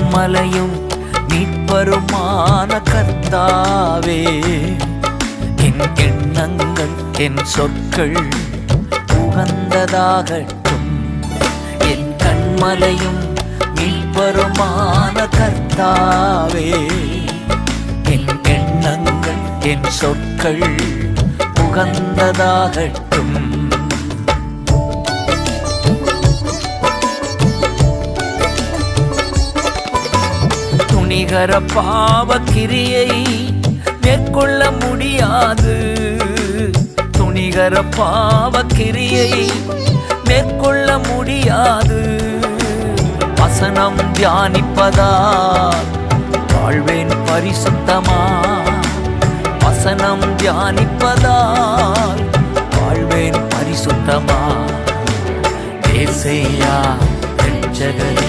கண்மலையும் மீட்பருமான கர்த்தாவே, என் எண்ணங்கள் என் சொற்கள் உகந்ததாகட்டும். என் கண்மலையும் மீட்பருமான கர்த்தாவே, என் எண்ணங்கள் என் சொற்கள் உகந்ததாகட்டும். துணிகர பாவ கிரியை மேற்கொள்ள முடியாது. துணிகர பாவ கிரியை மேற்கொள்ள முடியாது. வசனம் தியானிப்பதால் வாழ்வேன் பரிசுத்தமா. வசனம் தியானிப்பதால் வாழ்வேன் பரிசுத்தமா. ஏசையா இரட்சகரே.